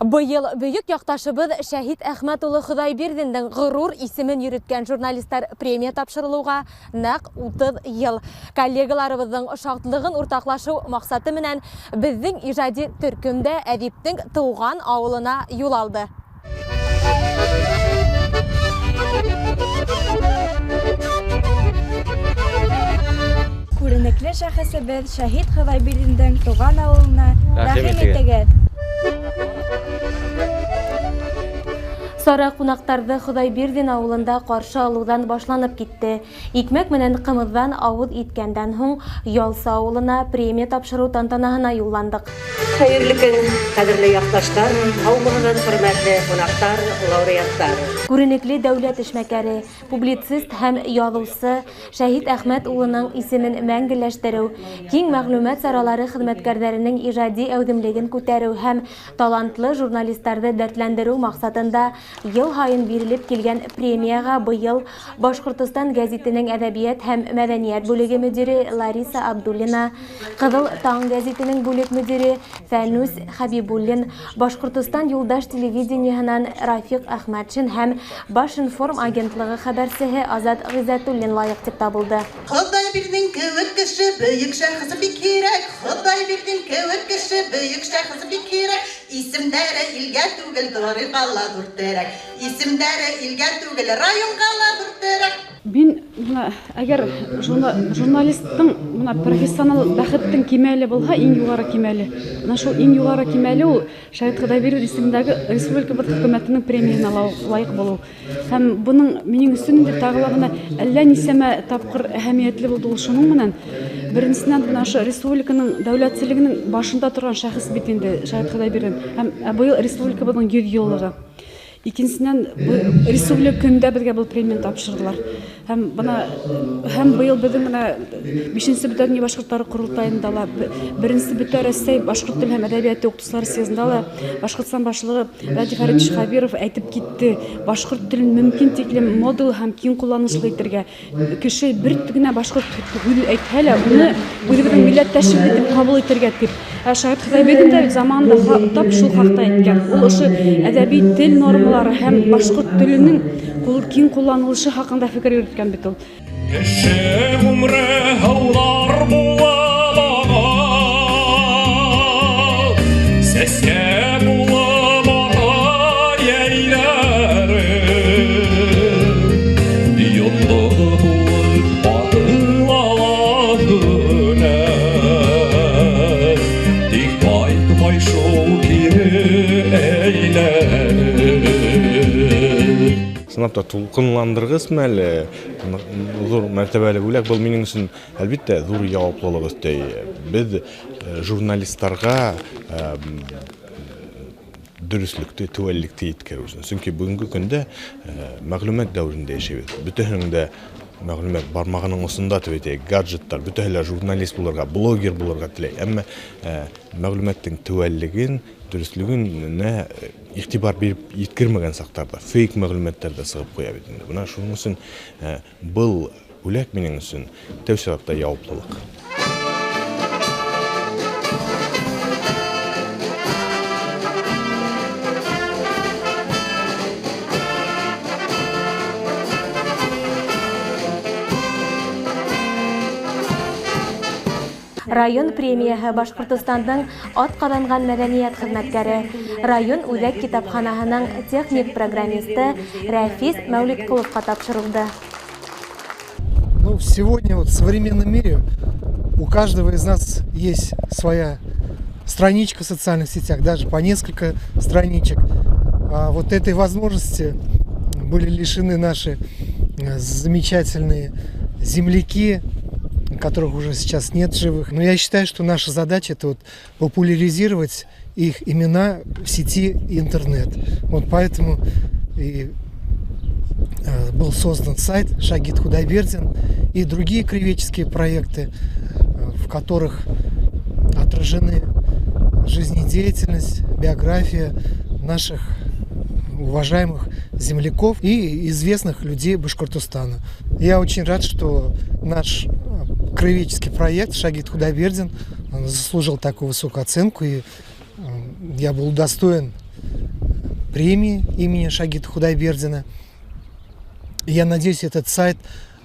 Быйыл бөйük якташыбыз Шәһит Әхмәт улы Худайбердиннең ғорур исемен йөрөткән журналистлар премия тапшырылуга нәкъ 30 ел. Коллегаларыбызның шатлыгын уртаклашу максаты менән безнең иҗади төркемдә әдиптең туган авылына юл алды. Күренекле шәхесебез Шәһит Худайбердиннең туган авылына рәхим итегез. Сара кунактарды Худайбердин авылында каршы алудан башланып китте. Икмәк менән кымыздан авыз иткәндән һуң Ялса авылына премия тапшыру тантанаһына юлландык. Хәерле көн, кадерле якташлар, һаумыгыз хөрмәтле кунактар, лауреаттар. Күренекле дәүләт эшмәкәре, публицист һәм язучы Шәһит Әхмәт улының исемен мәңгеләштерү, киң мәгълүмат саралары хезмәткәрләренең иҗади әүдемлеген күтәрү һәм талантлы журналистларны дәртләндерү максатында ел һайын бирелеп килгән премияга быел Башкортстан гәзитенең әдәбият һәм мәдәният бүлеге мөдире Лариса Абдуллина, Кызыл таң гәзитенең бүлек мөдире Фәнүс Хәбибуллин, Башкортстан юлдаш телевидениеһеннән Рафик Әхмәтшин һәм Башинформ агентлыгы хәбәрчесе Азат Гыйззәтуллин лайык дип табылды. Худайбердин кебек кеше бөек шәхес бик кирәк. Худайбердин кебек кеше бөек шәхес бик кирәк. Исемдәре илгә түгел, тарихка дүртәрәк. Исемдәре илгә түгел, районга дүртәрәк. Мин әгәр журналисттың профессионал бәхеттең кимәле булса, иң югары кимәле. Менә шул иң югары кимәле ул Шәһит Худайбердин исемендәге республика хөкүмәтенең премиясына лаек булу. Һәм буның минең өчен инде тагыла әллә нисәмә тапкыр әһәмиятле булды ул шуның менән. Беренчедән менә шу республиканың дәүләтчелегенең башында торган шәхес бит инде Шәһит Худайбердин һәм быел республикабызның 100 еллыгы. Икенчедән республика көндә безгә бу премияны тапшырдылар. Һәм быел безнең менә 5нче бөтенләй башкортлары курултаенда ла, 1нче бөтен Россия башкорт теле һәм әдәбияты укытучылары съездында ла Башкортстан башлыгы Радиф Фәритович Хабиров әйтеп китте, башкорт телен мөмкин тиклем модул һәм киң кулланышлы итәргә. Кеше бер генә башкорт теле әйтһә лә, уны үзебезнең милләттәшебез дип кабул итәргә дип. Шәһит Худайбердин дә заманында тап шул хакта әйткән. Ул ошо әдәби тел нормалары һәм башкорт теленең киң кулланылышы хакында фикер йөрткән бит ул. Кеше гомре һаулар була, сәскә була бара яйлары, юллы булып атыла гүнә, тик кайтмай шул кире әйләре. Сынапта тулкынландыргыс мәле зур мәртәбәле бүләк был минең өчен әлбәттә зур җаваплылык өстәй. Без журналистларга дөреслекте, тәвәллекте иткәрү өчен. Чөнки бүгенге көндә мәгълүмат дәврендә яшәбез. Бөтенләйгә мәгълүмат бармагының усында тәвәтә гаджеттар, бөтенләй журналист булырга, блогер булырга теләй. Әмма мәгълүматтың тәвәллеген, дөрестлегенә игътибар биреп иткермәгән сактарда фейк мәгълүматларда сыгып куя бит инде. Буна шуның өчен был бүләк минең өчен тәүсиятта яуаплылык. Район премияһы Башкортстанның атказанган мәдәният хезмәткәре, район үзәк китапханаһының техник программисты Рәфис Мәүлиткуловка тапшырылды. Сегодня в современном мире у каждого из нас есть своя страничка в социальных сетях, даже по несколько страничек. А вот этой возможности были лишены наши замечательные земляки, которых уже сейчас нет живых. Но я считаю, что наша задача это популяризировать их имена в сети интернет. Вот поэтому и был создан сайт Шәһит Худайбердин и другие краеведческие проекты, в которых отражены жизнедеятельность, биография наших уважаемых земляков и известных людей Башкортостана. Я очень рад, что наш краеведческий проект Шәһит Худайбердин заслужил такую высокую оценку, и я был удостоен премии имени Шагита Худайбердина. Я надеюсь, этот сайт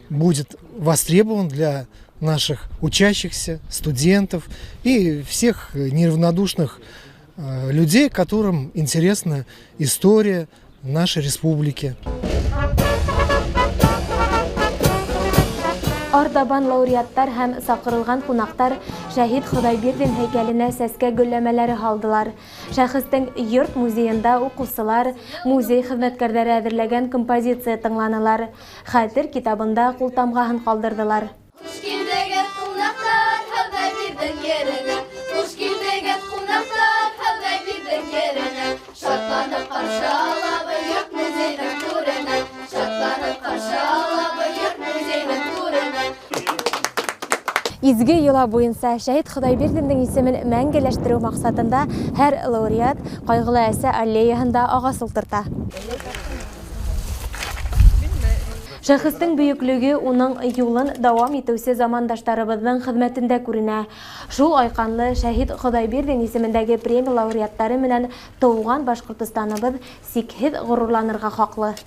будет востребован для наших учащихся, студентов и всех неравнодушных людей, которым интересна история нашей республики. Артабан лауреаттар һәм сакырылган кунактар Шәһид Худайбердин һәйкәленә сәскә гөлләмәләре һалдылар. Шәхестең йорт музеенда укучылар, музей хезмәткәрләре әзерләгән композиция тыңланалар. Хәтер китабында култамгаһын калдырдылар. Изге йола буенча Шәһид Худайбердиннең исемен мәңгеләштерү максатында һәр лауреат кайгылы әсә аллеяһында агас утырта. Шәхестең бөеклеге уның юлын дәвам итүче замандашларыбызның хезмәтендә күренә. Шул айканлы Шәһид Худайбердин исемендәге премия лауреаттары менән тууган Башкортстаныбыз сикһез горурланырга хаклы.